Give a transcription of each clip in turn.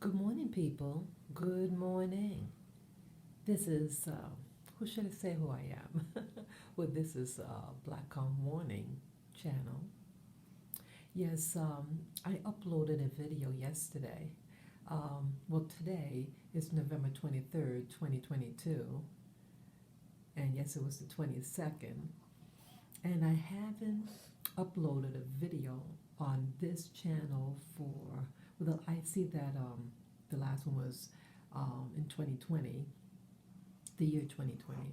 Good morning, people. Good morning. This is, who should I say who I am? Well, this is Blackcom Warning channel. Yes, I uploaded a video yesterday. Well, today is November 23rd, 2022, and yes, it was the 22nd. And I haven't uploaded a video on this channel for, well, I see that the last one was in 2020, the year 2020.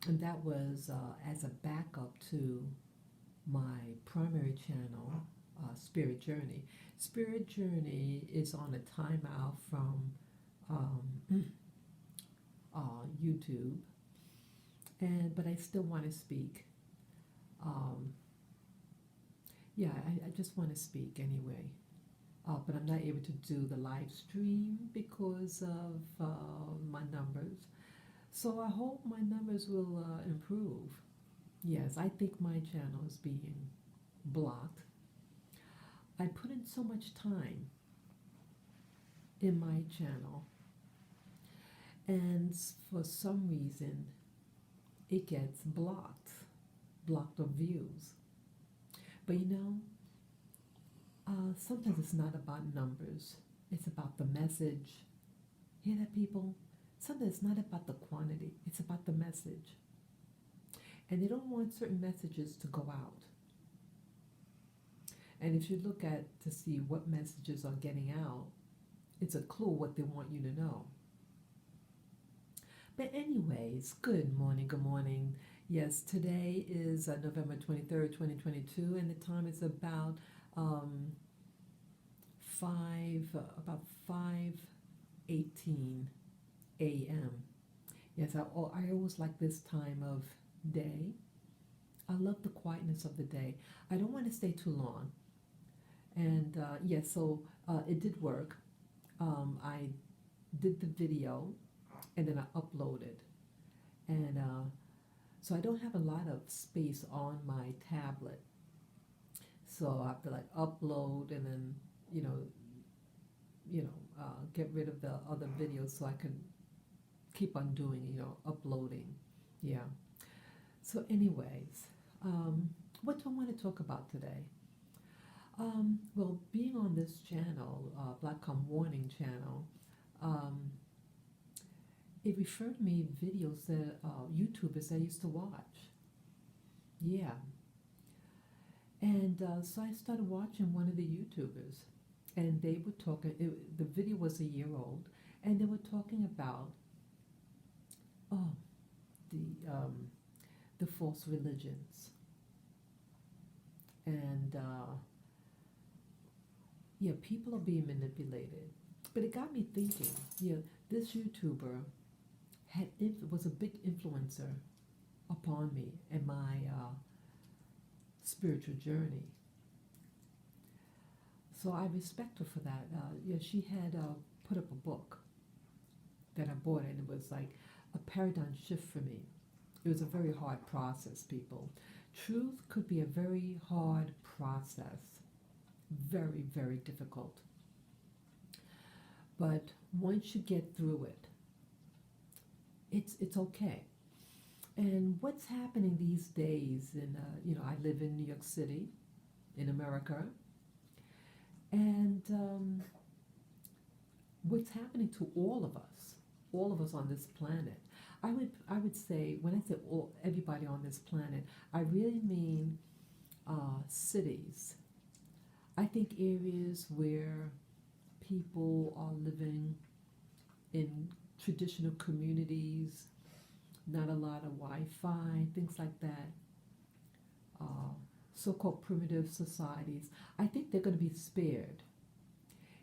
And that was as a backup to my primary channel, Spirit Journey. Spirit Journey is on a timeout from YouTube, but I still want to speak. Um, yeah, I just want to speak anyway. But I'm not able to do the live stream because of my numbers. So I hope my numbers will improve. Yes, I think my channel is being blocked. I put in so much time in my channel, and for some reason, it gets blocked of views. But sometimes it's not about numbers, it's about the message. Hear that, people? Sometimes it's not about the quantity, it's about the message. And they don't want certain messages to go out. And if you look at to see what messages are getting out, it's a clue what they want you to know. But anyways, good morning, good morning. Yes, today is November 23rd, 2022, and the time is about 5:18 a.m. Yes, I always like this time of day. I love the quietness of the day. I don't want to stay too long. And yes, so it did work. I did the video and then I uploaded. And so I don't have a lot of space on my tablet. So I have to like upload and then, you know, get rid of the other videos so I can keep on doing, uploading. Yeah. So, anyways, what do I want to talk about today? Well, being on this channel, Blackcom Warning channel, um, it referred me videos that YouTubers I used to watch. Yeah. And so I started watching one of the YouTubers, and they were talking. The video was a year old, and they were talking about oh the false religions, and yeah, people are being manipulated. But it got me thinking. Yeah, this YouTuber was a big influencer upon me and my spiritual journey. So I respect her for that. Yeah, she had put up a book that I bought, and it was like a paradigm shift for me. It was a very hard process, people. Truth could be a very hard process, very, very difficult. But once you get through it, it's okay. And what's happening these days? I live in New York City, in America, and what's happening to all of us on this planet. I would say when I say all everybody on this planet, I really mean cities. I think areas where people are living in traditional communities, not a lot of Wi-Fi, things like that. Uh, So-called primitive societies. I think they're going to be spared.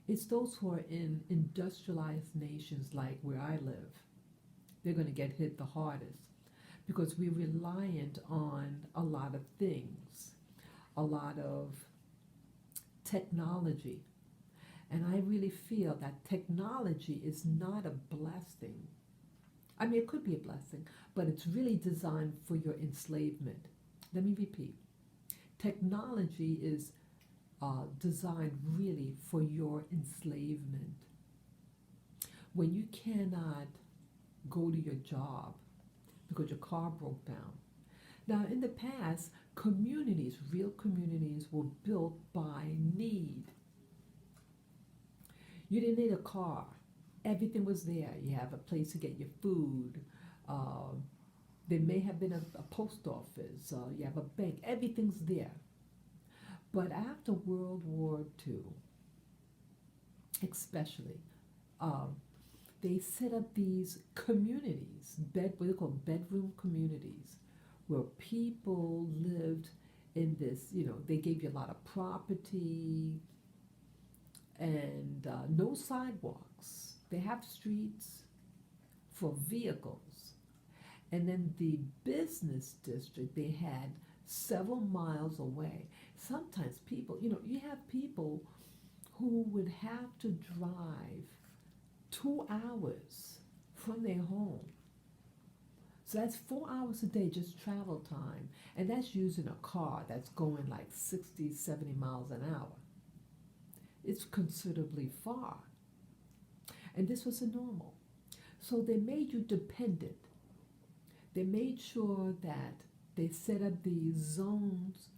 It's those who are in industrialized nations like where I live. They're going to get hit the hardest because we're reliant on a lot of things, a lot of technology. And I really feel that technology is not a blessing. I mean, it could be a blessing, but it's really designed for your enslavement. Let me repeat. Technology is designed really for your enslavement. When you cannot go to your job because your car broke down. Now, in the past, communities, real communities, were built by need. You didn't need a car. Everything was there. You have a place to get your food. Uh, there may have been a post office. You have a bank. Everything's there. But after World War II, especially, uh, they set up these communities, what they call bedroom communities, where people lived in this, they gave you a lot of property and no sidewalks. They have streets for vehicles. And then the business district they had several miles away. Sometimes people, you have people who would have to drive 2 hours from their home. So that's 4 hours a day just travel time. And that's using a car that's going like 60, 70 miles an hour. It's considerably far. And this was a normal. So they made you dependent. They made sure that they set up these zones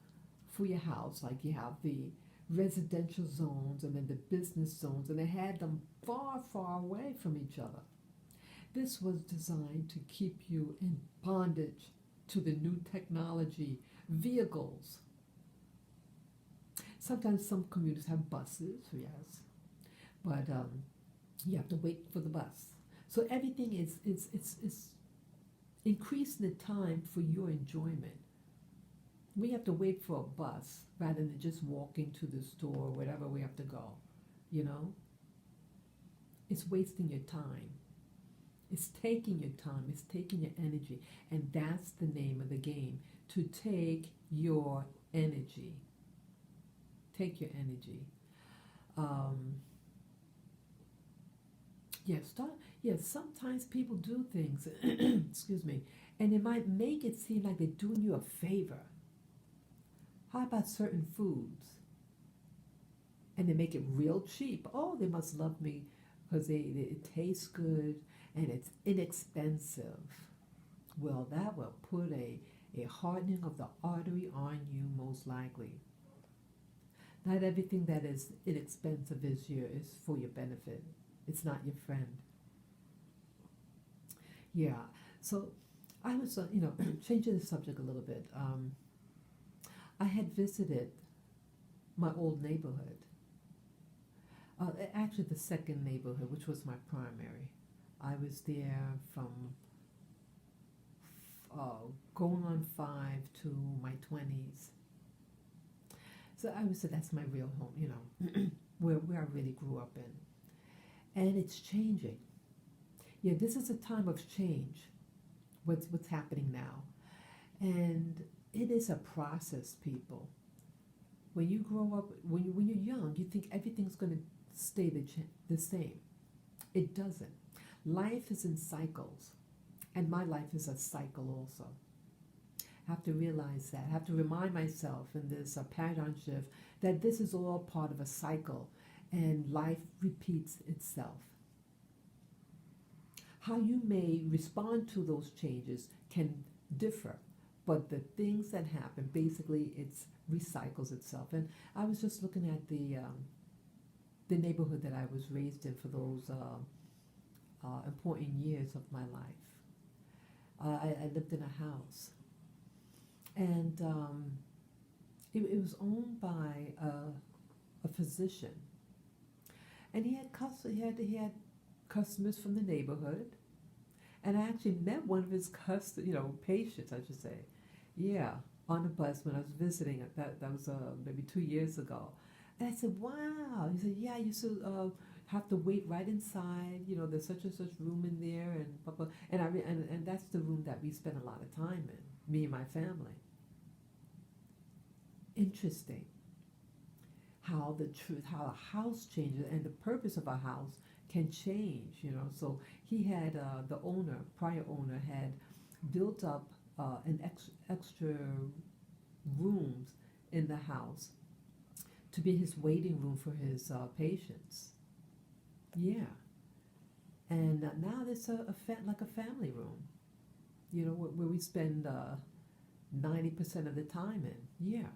for your house, like you have the residential zones and then the business zones, and they had them far, far away from each other. This was designed to keep you in bondage to the new technology, vehicles. Sometimes some commuters have buses, yes, but you have to wait for the bus. So everything is increasing the time for your enjoyment. We have to wait for a bus rather than just walking to the store or wherever we have to go, It's wasting your time. It's taking your time. It's taking your energy. And that's the name of the game, to take your energy. Take your energy. Sometimes people do things, excuse me, and it might make it seem like they're doing you a favor. How about certain foods? And they make it real cheap. Oh, they must love me because it tastes good and it's inexpensive. Well, that will put a hardening of the artery on you, most likely. Not everything that is inexpensive is for your benefit. It's not your friend. Yeah. So I was, changing the subject a little bit. I had visited my old neighborhood. Actually, the second neighborhood, which was my primary. I was there from going on 5 to my 20s. So I would say that's my real home, where I really grew up in. And it's changing. Yeah, this is a time of change, what's happening now. And it is a process, people. When you grow up, when you're young, you think everything's going to stay the same. It doesn't. Life is in cycles, and my life is a cycle also. I have to realize that. I have to remind myself in this paradigm shift that this is all part of a cycle, and life repeats itself. How you may respond to those changes can differ, but the things that happen, basically, it recycles itself. And I was just looking at the neighborhood that I was raised in for those important years of my life. I lived in a house, and it was owned by a physician, and he had customers from the neighborhood, and I actually met one of his patients, I should say, yeah, on the bus when I was visiting. That was maybe 2 years ago, and I said, "Wow!" He said, "Yeah, you used to have to wait right inside. There's such and such room in there, and blah, blah." And that's the room that we spent a lot of time in, me and my family. Interesting how how a house changes and the purpose of a house can change. So he had the prior owner had built up an extra rooms in the house to be his waiting room for his patients. Yeah, and now it's like a family room, where we spend 90% of the time in. Yeah,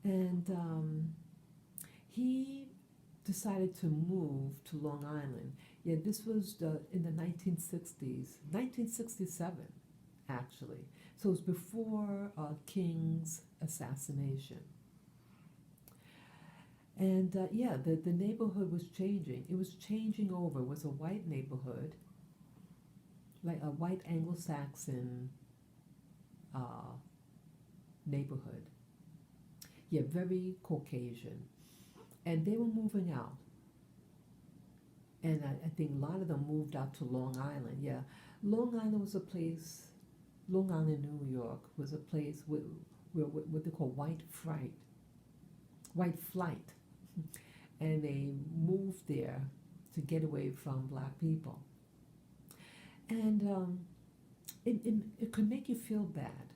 and he decided to move to Long Island. Yeah, this was in the 1960s, 1967 actually. So it was before King's assassination. And yeah, the neighborhood was changing. It was changing over. It was a white neighborhood, like a white Anglo-Saxon uh, neighborhood. Yeah, very Caucasian. And they were moving out. And I think a lot of them moved out to Long Island. Yeah, Long Island was a place, Long Island, New York, was a place where what they call white flight. And they moved there to get away from black people. And it could make you feel bad,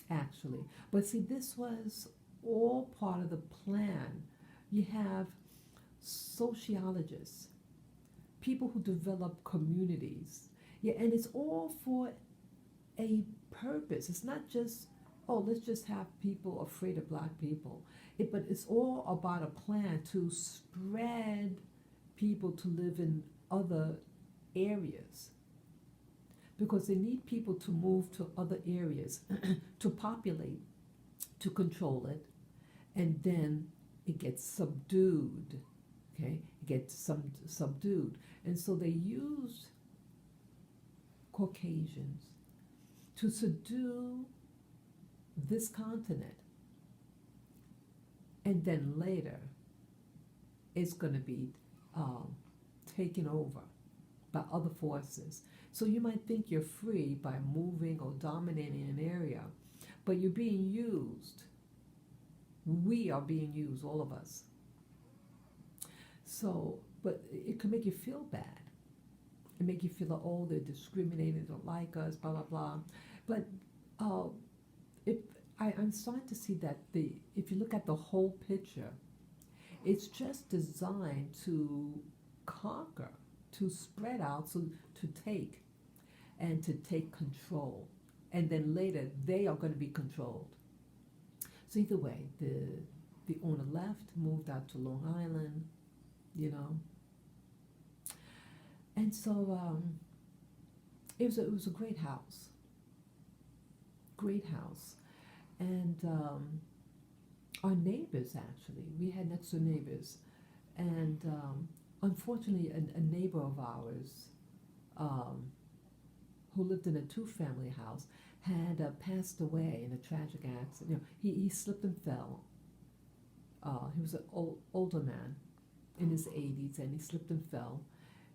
actually. But see, this was all part of the plan. You have sociologists, people who develop communities. Yeah, and it's all for a purpose. It's not just, oh, let's just have people afraid of black people. But it's all about a plan to spread people to live in other areas, because they need people to move to other areas to populate, to control it, and then it gets subdued. Okay, it gets subdued. And so they used Caucasians to subdue this continent. And then later, it's going to be taken over by other forces. So you might think you're free by moving or dominating an area, but you're being used. We are being used, all of us. So, but it can make you feel bad. It make you feel like, oh, they're discriminating, they don't like us, blah, blah, blah. But I'm starting to see that if you look at the whole picture, it's just designed to conquer, to spread out, so to take, and to take control. And then later, they are going to be controlled. So either way, the owner left, moved out to Long Island, And so it was a great house. Great house. And our neighbors, actually, we had next door neighbors. And unfortunately, a neighbor of ours who lived in a two-family house had passed away in a tragic accident. He slipped and fell. He was an older man in his 80s, and he slipped and fell.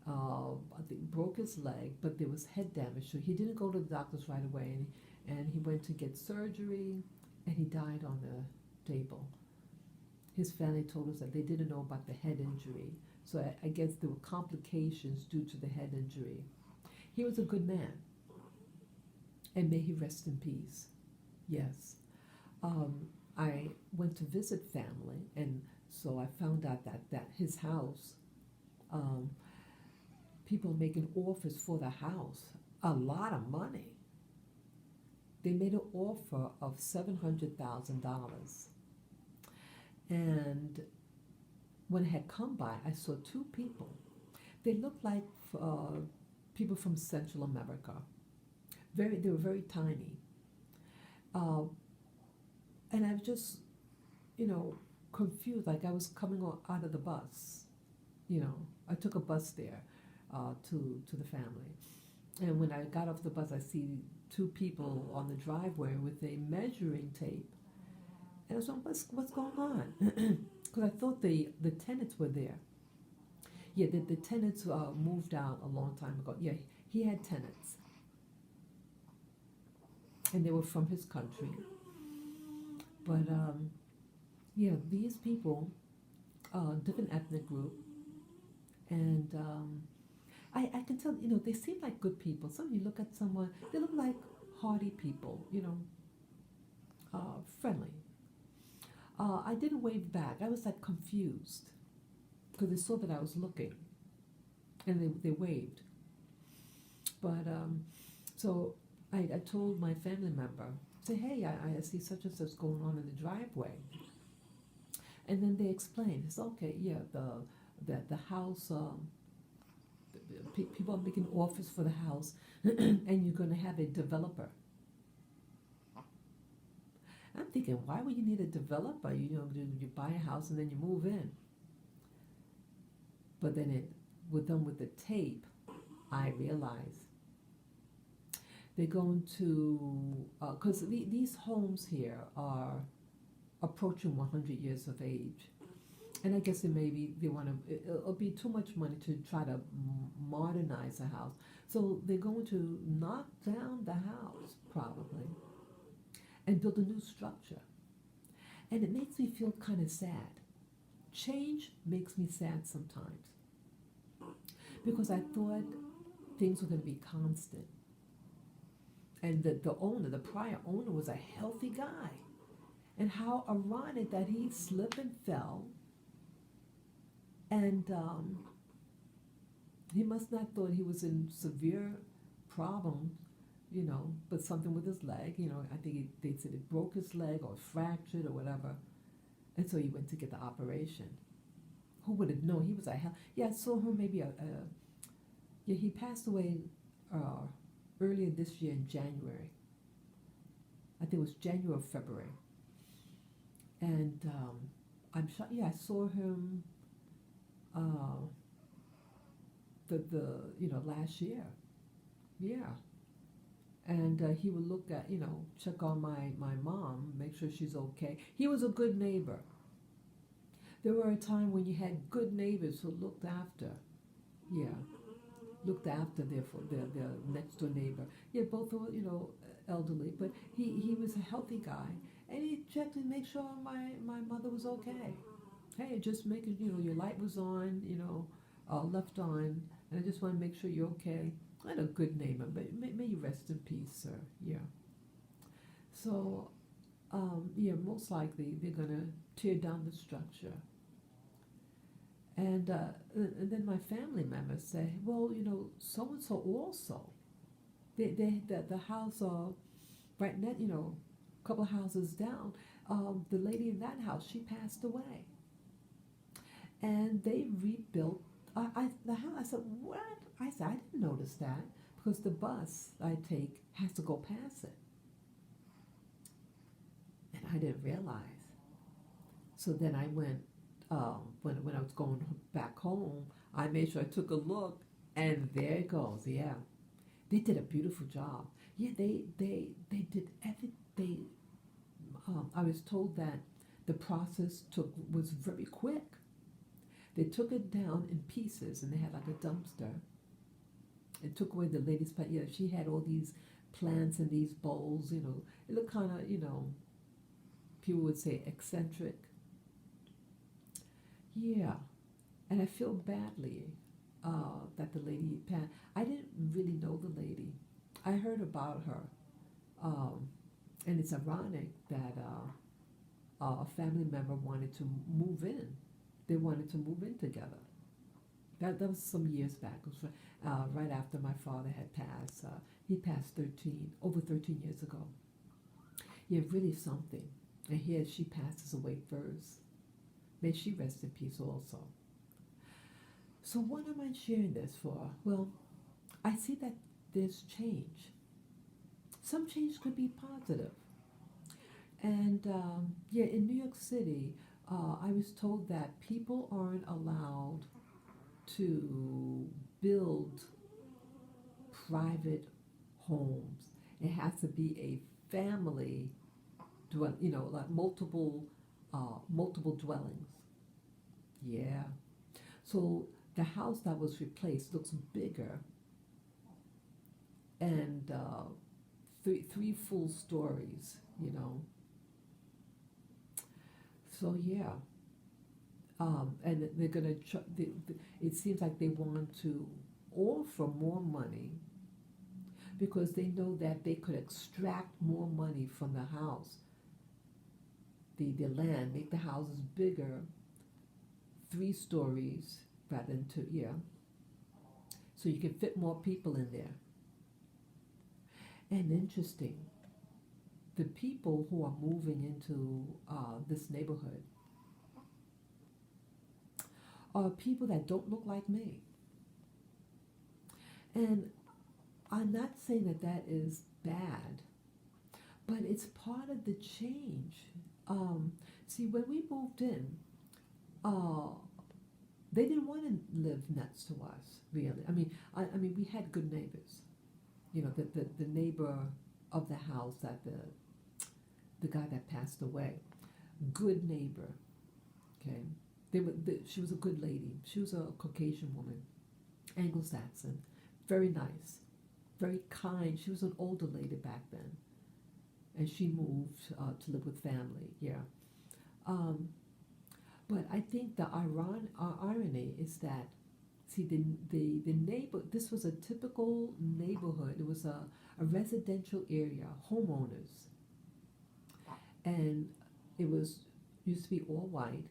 I think broke his leg, but there was head damage. So he didn't go to the doctors right away, and he went to get surgery, and he died on the table. His family told us that they didn't know about the head injury. So I guess there were complications due to the head injury. He was a good man, and may he rest in peace. Yes. I went to visit family, and so I found out that his house, people making offers for the house, a lot of money. They made an offer of $700,000. And when I had come by, I saw two people. They looked like people from Central America. They were very tiny. And I was just, confused, like I was coming out of the bus. I took a bus there to the family. And when I got off the bus, I see two people on the driveway with a measuring tape. And I was like, what's going on? Because I thought the tenants were there. Yeah, the tenants moved out a long time ago. Yeah, he had tenants. And they were from his country. But, yeah, these people, different ethnic group. And I can tell, they seem like good people. So you look at someone, they look like hearty people, friendly. I didn't wave back. I was like confused because they saw that I was looking, and they waved. But so I told my family member, say, hey, I see such and such going on in the driveway. And then they explained, it's okay, yeah, the house, people are making offers for the house, and you're going to have a developer. I'm thinking, why would you need a developer? You buy a house and then you move in. But then with the tape, I realized they're going to, because these homes here are approaching 100 years of age. And I guess they want to, it'll be too much money to try to modernize a house. So they're going to knock down the house, probably, and build a new structure. And it makes me feel kind of sad. Change makes me sad sometimes because I thought things were going to be constant. And the prior owner was a healthy guy. And how ironic that he slipped and fell. And he must not thought he was in severe problems, but something with his leg. I think they said it broke his leg or fractured or whatever. And so he went to get the operation. Who would have known? He was a hell. Yeah, I saw him maybe he passed away earlier this year in January. I think it was January or February. And I'm sure, yeah, I saw him last year. Yeah. And he would look at, check on my mom, make sure she's okay. He was a good neighbor. There were a time when you had good neighbors who looked after their next door neighbor. Yeah, both were, elderly, but he was a healthy guy. And he checked to make sure my mother was okay. Hey, just making, your light was on, left on, and I just want to make sure you're okay. I had a good neighbor, but may you rest in peace, sir. Yeah. So, most likely they're going to tear down the structure. And then my family members say, well, so and so also. The house right now, a couple of houses down, the lady in that house, she passed away. And they rebuilt the house. I said, what? I said, I didn't notice that because the bus I take has to go past it. And I didn't realize. So then I went, when I was going back home, I made sure I took a look, and there it goes. Yeah, they did a beautiful job. Yeah, they did everything. I was told that the process was very quick. They took it down in pieces, and they had like a dumpster. It took away the lady's plant. Yeah, she had all these plants in these bowls. It looked kind of, people would say eccentric. Yeah, and I feel badly that the lady passed. I didn't really know the lady. I heard about her, and it's ironic that a family member wanted to move in. They wanted to move in together. That was some years back. It was right after my father had passed. He passed over 13 years ago. Yeah, really something. And here she passes away first. May she rest in peace also. So what am I sharing this for? Well, I see that there's change. Some change could be positive. And in New York City, I was told that people aren't allowed to build private homes. It has to be a family, like multiple dwellings. Yeah. So the house that was replaced looks bigger, and three full stories. So yeah. And they're gonna. It seems like they want to offer more money because they know that they could extract more money from the house. the land, make the houses bigger, 3 stories rather than two, yeah, so you can fit more people in there. And interesting, the people who are moving into this neighborhood are people that don't look like me. And I'm not saying that that is bad, but it's part of the change. Um, See, when we moved in, uh, they didn't want to live next to us, really. I mean, we had good neighbors. You know, the neighbor of the house that the guy that passed away, good neighbor. Okay, she was a good lady. She was a Caucasian woman, Anglo-Saxon, very nice, very kind. She was an older lady back then, and she moved to live with family. Yeah. Um, but I think the irony is that, see, the neighbor, this was a typical neighborhood. It was a residential area, homeowners, and it was used to be all white.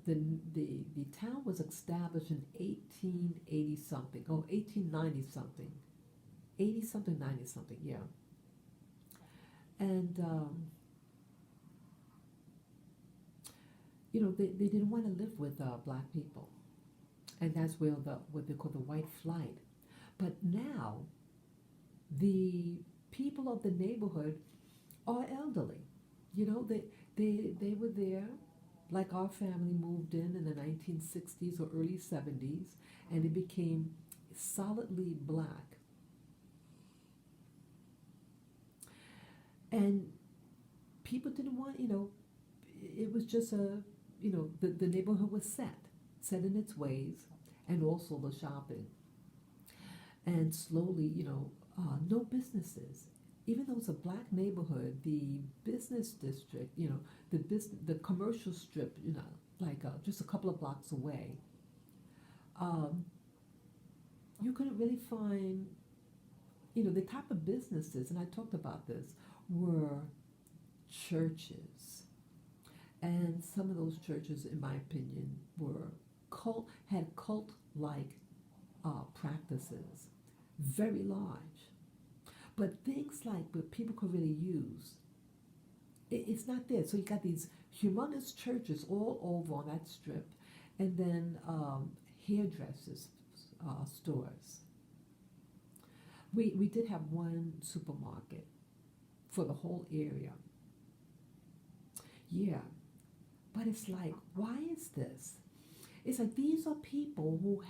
The town was established in 1880 something, 1890 something, 80 something, 90 something, yeah. And you know, they didn't want to live with black people, and that's where what they call the white flight. But now the people of the neighborhood are elderly. You know, they were there, like our family moved in the 1960s or early 70s, and it became solidly black. And people didn't want, you know, it was just you know, the neighborhood was set in its ways, and also the shopping. And slowly, you know, no businesses. Even though it's a black neighborhood, the business district, you know, the commercial strip, you know, like just a couple of blocks away, um, you couldn't really find, you know, the type of businesses, and I talked about this, were churches. And some of those churches, in my opinion, had cult-like practices, very large. But things like what people could really use, it's not there. So you got these humongous churches all over on that strip, and then hairdressers stores. We did have one supermarket for the whole area. Yeah, but it's like, why is this? It's like these are people who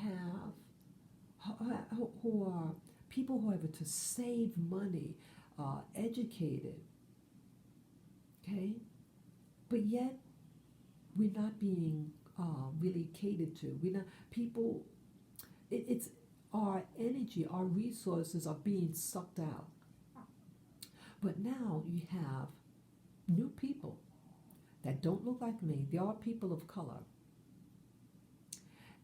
are people who are able to save money, educated, okay? But yet we're not being really catered to. We're not people. It's our energy, our resources are being sucked out. But now you have new people that don't look like me. They are people of color,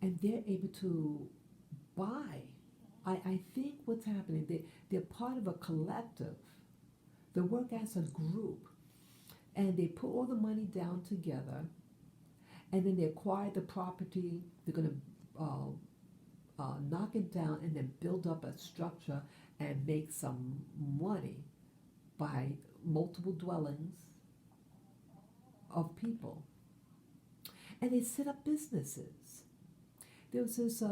and they're able to buy. I think what's happening, they're part of a collective. They work as a group, and they put all the money down together, and then they acquire the property. They're going to knock it down and then build up a structure and make some money by multiple dwellings of people. And they set up businesses. There was this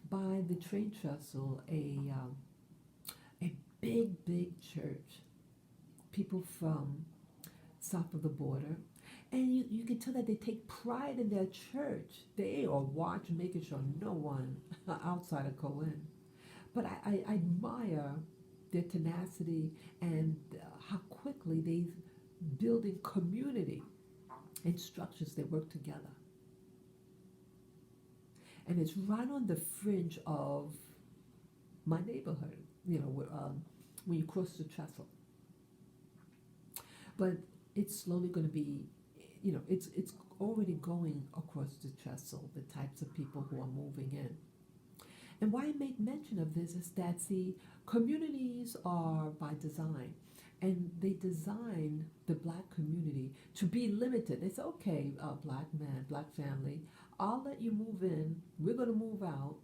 by the train trestle, a big church. People from south of the border, and you can tell that they take pride in their church. They are watching, making sure no one outsider go in. But I admire their tenacity and how quickly they building community and structures. They work together. And it's right on the fringe of my neighborhood, you know, when you cross the trestle. But it's slowly going to be, you know, it's already going across the trestle, the types of people who are moving in. And why I make mention of this is that, see, communities are by design. And they design the black community to be limited. They say, okay, black man, black family, I'll let you move in. We're going to move out,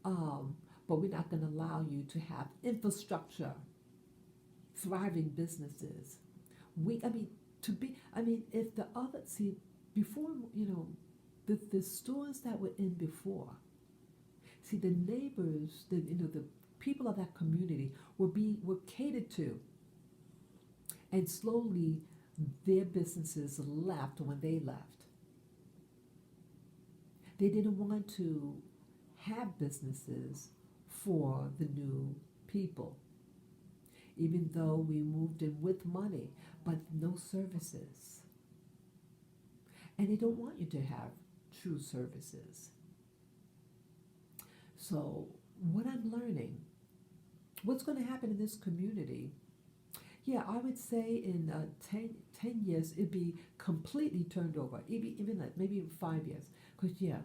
um, but we're not going to allow you to have infrastructure, thriving businesses. I mean, if the other, see, before, the stores that were in before, see, the neighbors, the people of that community were catered to, and slowly their businesses left when they left. They didn't want to have businesses for the new people, even though we moved in with money, but no services. And they don't want you to have true services. So, what I'm learning, what's going to happen in this community? Yeah, I would say in 10 years, it'd be completely turned over, even like maybe 5 years. Because, yeah,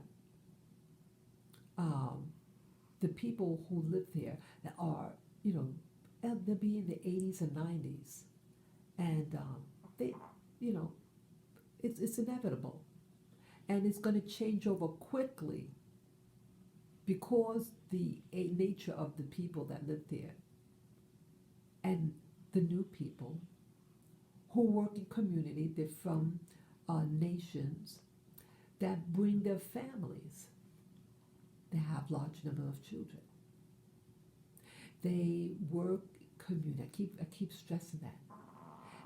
um, the people who live there are, they'll be in the 80s and 90s. And they, you know, it's inevitable. And it's going to change over quickly because the nature of the people that live there and the new people who work in community, they're from nations that bring their families. They have large number of children. They work community. I keep stressing that.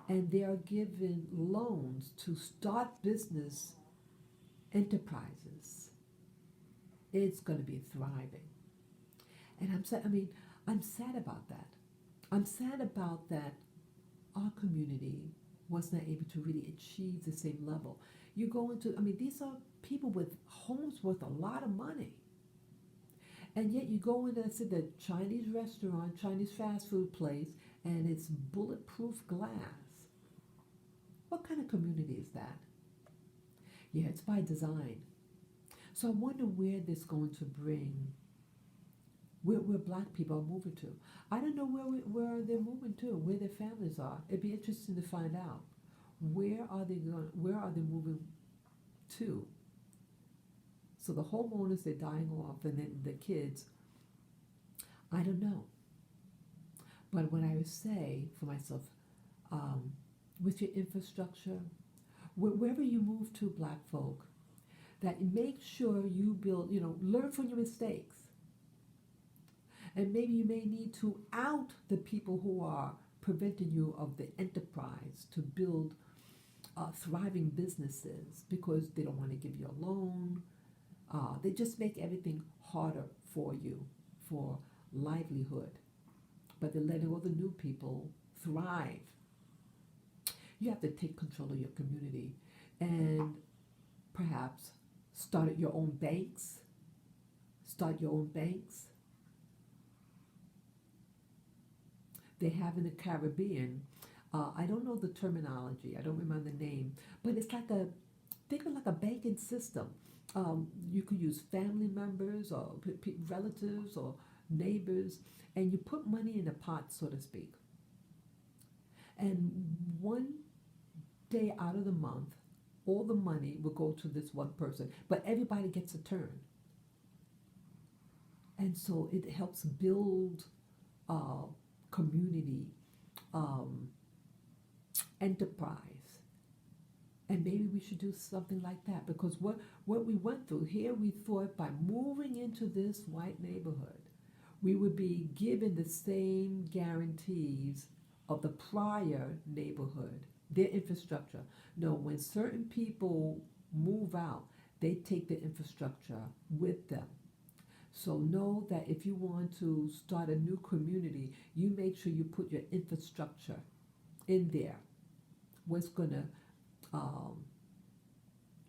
And they are given loans to start business enterprises. It's going to be thriving. And I'm sad. I'm sad about that. I'm sad about that our community was not able to really achieve the same level. You go into, these are people with homes worth a lot of money. And yet you go into, let's say, the Chinese restaurant, Chinese fast food place, and it's bulletproof glass. What kind of community is that? Yeah, it's by design. So I wonder where this is going to bring, where black people are moving to. I don't know where they're moving to, where their families are. It'd be interesting to find out. Where are they moving to? So the homeowners, they're dying off, and then the kids, I don't know. But what I would say for myself, with your infrastructure, wherever you move to, black folk, that make sure you build, learn from your mistakes. And maybe you may need to out the people who are preventing you of the enterprise to build thriving businesses because they don't want to give you a loan. They just make everything harder for you, for livelihood. But they're letting all the new people thrive. You have to take control of your community and perhaps start your own banks. Start your own banks. They have in the Caribbean, I don't know the terminology, I don't remember the name, but it's like think of like a banking system. You could use family members or relatives or neighbors, and you put money in a pot, so to speak. And one day out of the month, all the money will go to this one person, but everybody gets a turn. And so it helps build community, enterprise. And maybe we should do something like that, because what we went through here, we thought by moving into this white neighborhood, we would be given the same guarantees of the prior neighborhood, their infrastructure. No, when certain people move out, they take the infrastructure with them. So know that if you want to start a new community, you make sure you put your infrastructure in there. What's going to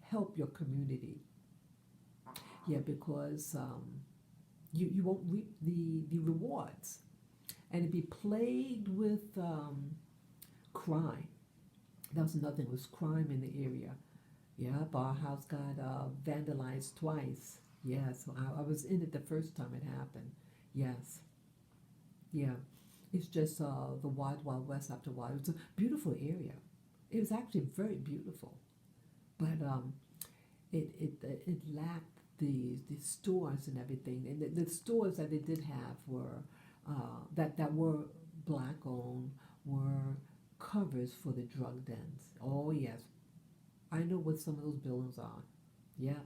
help your community? Yeah, because you won't reap the rewards, and it'd be plagued with crime. That was another thing, was crime in the area. Yep, our house got vandalized twice. Yes, I was in it the first time it happened. Yes, yeah. It's just the Wild Wild West after a while. It was a beautiful area. It was actually very beautiful, but it lacked the stores and everything. And the stores that they did have were that were black owned were covers for the drug dens. Oh yes, I know what some of those buildings are. Yeah,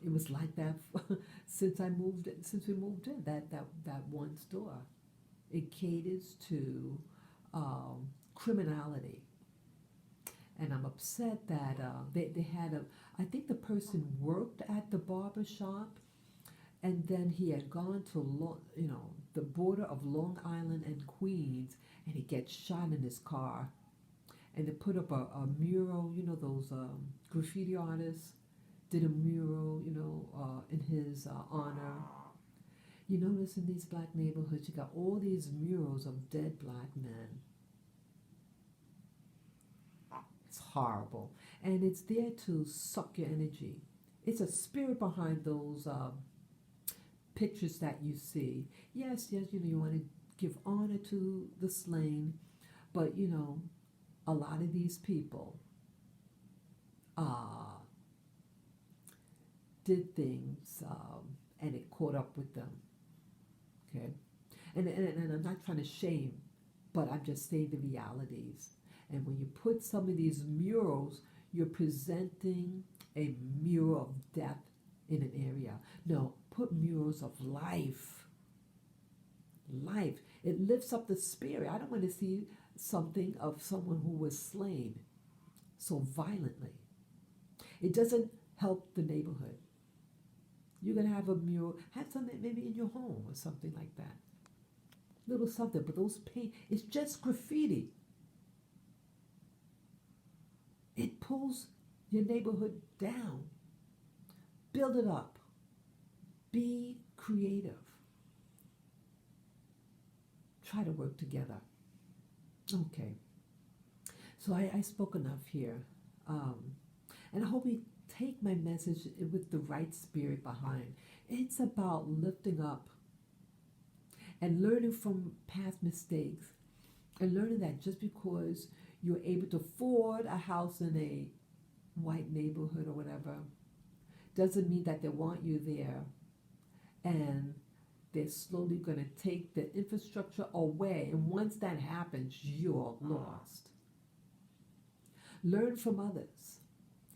it was like that since we moved in. That one store. It caters to criminality, and I'm upset that they had a. I think the person worked at the barber shop, and then he had gone to the border of Long Island and Queens, and he gets shot in his car, and they put up a mural. You know those graffiti artists did a mural, in his honor. You notice in these black neighborhoods, you got all these murals of dead black men. It's horrible. And it's there to suck your energy. It's a spirit behind those pictures that you see. Yes, you want to give honor to the slain, but a lot of these people did things and it caught up with them. Okay? And I'm not trying to shame, but I'm just saying the realities. And when you put some of these murals, you're presenting a mural of death in an area. No, put murals of life. Life. It lifts up the spirit. I don't want to see something of someone who was slain so violently. It doesn't help the neighborhood. You're going to have a mural, have something maybe in your home or something like that. Little something, but those paint, it's just graffiti. It pulls your neighborhood down. Build it up. Be creative. Try to work together. Okay. So I spoke enough here. And I hope you take my message with the right spirit behind. It's about lifting up and learning from past mistakes and learning that just because you're able to afford a house in a white neighborhood or whatever doesn't mean that they want you there, and they're slowly going to take the infrastructure away, and once that happens, you're lost. Learn from others.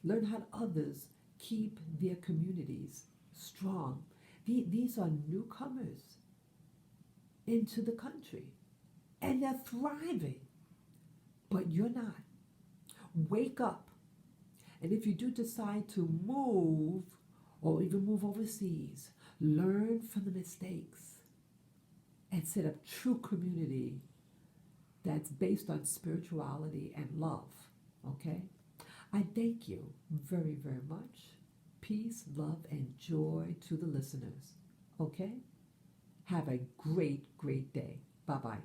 Learn how others keep their communities strong. These are newcomers into the country, and they're thriving, but you're not. Wake up. And if you do decide to move or even move overseas, learn from the mistakes and set up true community that's based on spirituality and love. Okay? I thank you very, very much. Peace, love, and joy to the listeners. Okay? Have a great, great day. Bye-bye.